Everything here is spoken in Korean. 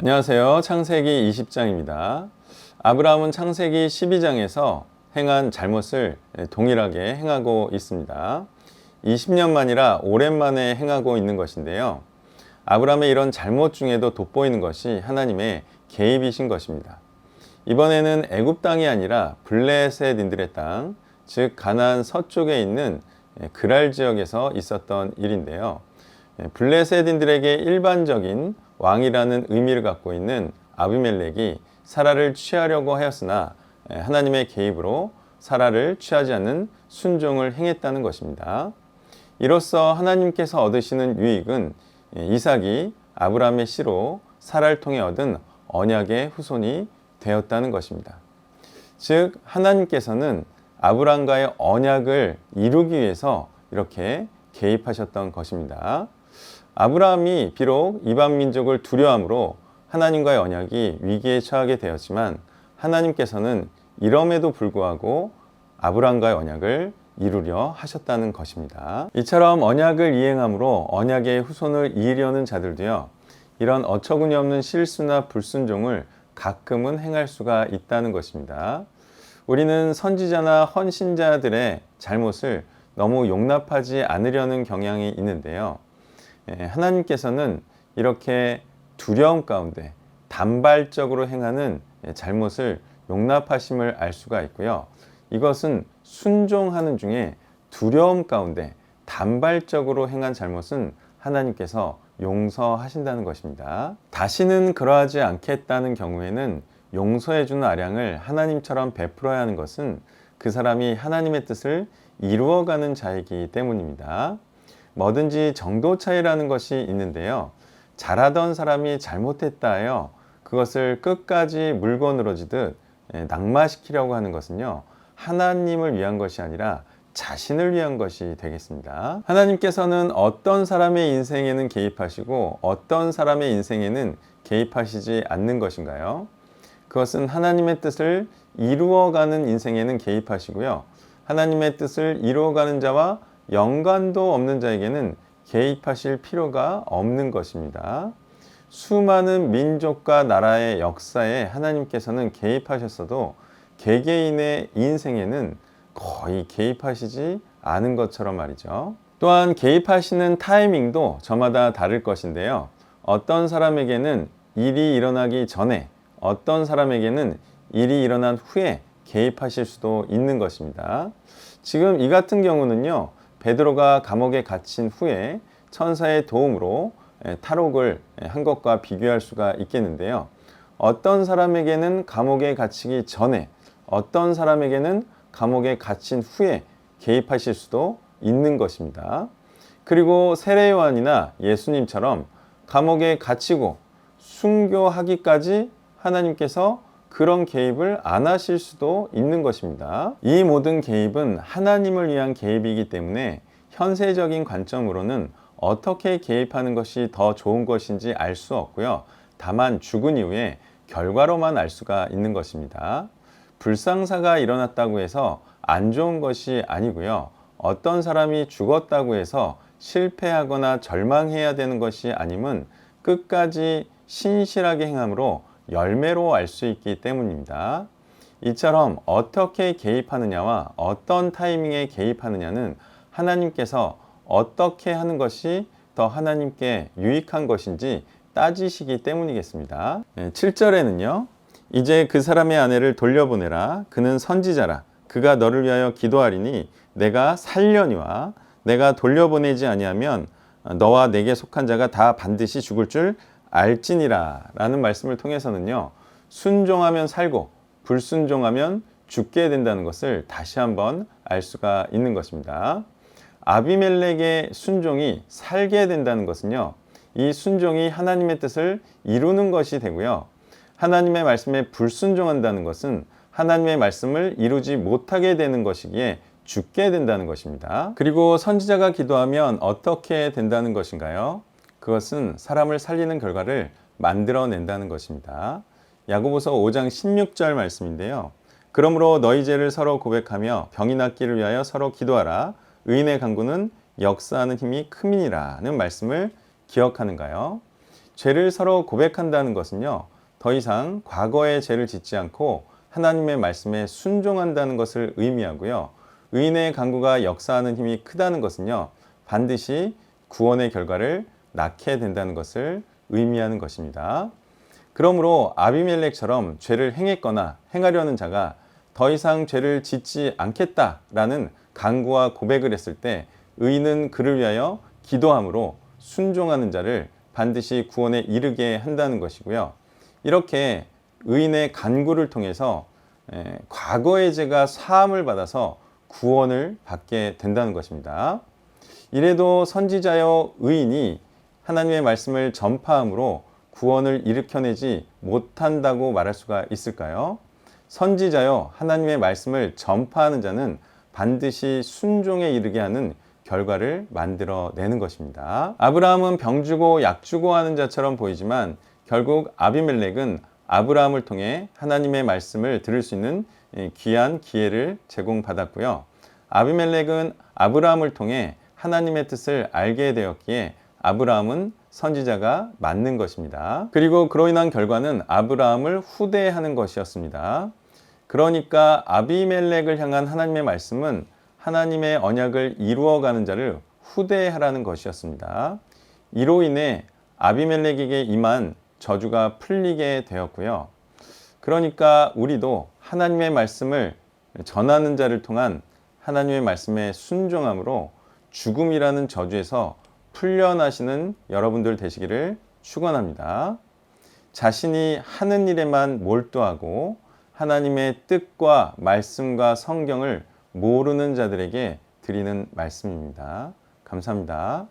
안녕하세요. 창세기 20장입니다. 아브라함은 창세기 12장에서 행한 잘못을 동일하게 행하고 있습니다. 20년 만이라 오랜만에 행하고 있는 것인데요. 아브라함의 이런 잘못 중에도 돋보이는 것이 하나님의 개입이신 것입니다. 이번에는 애굽 땅이 아니라 블레셋인들의 땅, 즉 가나안 서쪽에 있는 그랄 지역에서 있었던 일인데요. 블레셋인들에게 일반적인 왕이라는 의미를 갖고 있는 아비멜렉이 사라를 취하려고 하였으나 하나님의 개입으로 사라를 취하지 않는 순종을 행했다는 것입니다. 이로써 하나님께서 얻으시는 유익은 이삭이 아브라함의 씨로 사라를 통해 얻은 언약의 후손이 되었다는 것입니다. 즉 하나님께서는 아브라함과의 언약을 이루기 위해서 이렇게 개입하셨던 것입니다. 아브라함이 비록 이방 민족을 두려워함으로 하나님과의 언약이 위기에 처하게 되었지만 하나님께서는 이럼에도 불구하고 아브라함과의 언약을 이루려 하셨다는 것입니다. 이처럼 언약을 이행함으로 언약의 후손을 이으려는 자들도요, 이런 어처구니 없는 실수나 불순종을 가끔은 행할 수가 있다는 것입니다. 우리는 선지자나 헌신자들의 잘못을 너무 용납하지 않으려는 경향이 있는데요. 하나님께서는 이렇게 두려움 가운데 단발적으로 행하는 잘못을 용납하심을 알 수가 있고요. 이것은 순종하는 중에 두려움 가운데 단발적으로 행한 잘못은 하나님께서 용서하신다는 것입니다. 다시는 그러하지 않겠다는 경우에는 용서해주는 아량을 하나님처럼 베풀어야 하는 것은 그 사람이 하나님의 뜻을 이루어가는 자이기 때문입니다. 뭐든지 정도 차이라는 것이 있는데요. 잘하던 사람이 잘못했다 하여 그것을 끝까지 물고 늘어지듯 낙마시키려고 하는 것은요, 하나님을 위한 것이 아니라 자신을 위한 것이 되겠습니다. 하나님께서는 어떤 사람의 인생에는 개입하시고 어떤 사람의 인생에는 개입하시지 않는 것인가요? 그것은 하나님의 뜻을 이루어가는 인생에는 개입하시고요, 하나님의 뜻을 이루어가는 자와 연관도 없는 자에게는 개입하실 필요가 없는 것입니다. 수많은 민족과 나라의 역사에 하나님께서는 개입하셨어도 개개인의 인생에는 거의 개입하시지 않은 것처럼 말이죠. 또한 개입하시는 타이밍도 저마다 다를 것인데요. 어떤 사람에게는 일이 일어나기 전에, 어떤 사람에게는 일이 일어난 후에 개입하실 수도 있는 것입니다. 지금 이 같은 경우는요, 베드로가 감옥에 갇힌 후에 천사의 도움으로 탈옥을 한 것과 비교할 수가 있겠는데요. 어떤 사람에게는 감옥에 갇히기 전에, 어떤 사람에게는 감옥에 갇힌 후에 개입하실 수도 있는 것입니다. 그리고 세례 요한이나 예수님처럼 감옥에 갇히고 순교하기까지 하나님께서 그런 개입을 안 하실 수도 있는 것입니다. 이 모든 개입은 하나님을 위한 개입이기 때문에 현세적인 관점으로는 어떻게 개입하는 것이 더 좋은 것인지 알 수 없고요. 다만 죽은 이후에 결과로만 알 수가 있는 것입니다. 불상사가 일어났다고 해서 안 좋은 것이 아니고요. 어떤 사람이 죽었다고 해서 실패하거나 절망해야 되는 것이 아님은 끝까지 신실하게 행함으로 열매로 알 수 있기 때문입니다. 이처럼 어떻게 개입하느냐와 어떤 타이밍에 개입하느냐는 하나님께서 어떻게 하는 것이 더 하나님께 유익한 것인지 따지시기 때문이겠습니다. 7절에는요. 이제 그 사람의 아내를 돌려보내라. 그는 선지자라. 그가 너를 위하여 기도하리니 내가 살려니와 내가 돌려보내지 아니하면 너와 내게 속한 자가 다 반드시 죽을 줄 알지니라 라는 말씀을 통해서는요, 순종하면 살고 불순종하면 죽게 된다는 것을 다시 한번 알 수가 있는 것입니다. 아비멜렉의 순종이 살게 된다는 것은요, 이 순종이 하나님의 뜻을 이루는 것이 되고요, 하나님의 말씀에 불순종한다는 것은 하나님의 말씀을 이루지 못하게 되는 것이기에 죽게 된다는 것입니다. 그리고 선지자가 기도하면 어떻게 된다는 것인가요? 그것은 사람을 살리는 결과를 만들어낸다는 것입니다. 야고보서 5장 16절 말씀인데요. 그러므로 너희 죄를 서로 고백하며 병이 낫기를 위하여 서로 기도하라. 의인의 간구는 역사하는 힘이 큼이니라는 말씀을 기억하는가요? 죄를 서로 고백한다는 것은요, 더 이상 과거의 죄를 짓지 않고 하나님의 말씀에 순종한다는 것을 의미하고요. 의인의 간구가 역사하는 힘이 크다는 것은요, 반드시 구원의 결과를 낳게 된다는 것을 의미하는 것입니다. 그러므로 아비멜렉처럼 죄를 행했거나 행하려는 자가 더 이상 죄를 짓지 않겠다라는 간구와 고백을 했을 때 의인은 그를 위하여 기도함으로 순종하는 자를 반드시 구원에 이르게 한다는 것이고요. 이렇게 의인의 간구를 통해서 과거의 죄가 사함을 받아서 구원을 받게 된다는 것입니다. 이래도 선지자여 의인이 하나님의 말씀을 전파함으로 구원을 일으켜내지 못한다고 말할 수가 있을까요? 선지자여 하나님의 말씀을 전파하는 자는 반드시 순종에 이르게 하는 결과를 만들어내는 것입니다. 아브라함은 병 주고 약 주고 하는 자처럼 보이지만 결국 아비멜렉은 아브라함을 통해 하나님의 말씀을 들을 수 있는 귀한 기회를 제공받았고요. 아비멜렉은 아브라함을 통해 하나님의 뜻을 알게 되었기에 아브라함은 선지자가 맞는 것입니다. 그리고 그로 인한 결과는 아브라함을 후대하는 것이었습니다. 그러니까 아비멜렉을 향한 하나님의 말씀은 하나님의 언약을 이루어가는 자를 후대하라는 것이었습니다. 이로 인해 아비멜렉에게 임한 저주가 풀리게 되었고요. 그러니까 우리도 하나님의 말씀을 전하는 자를 통한 하나님의 말씀에 순종함으로 죽음이라는 저주에서 풀려나시는 여러분들 되시기를 축원합니다. 자신이 하는 일에만 몰두하고 하나님의 뜻과 말씀과 성경을 모르는 자들에게 드리는 말씀입니다. 감사합니다.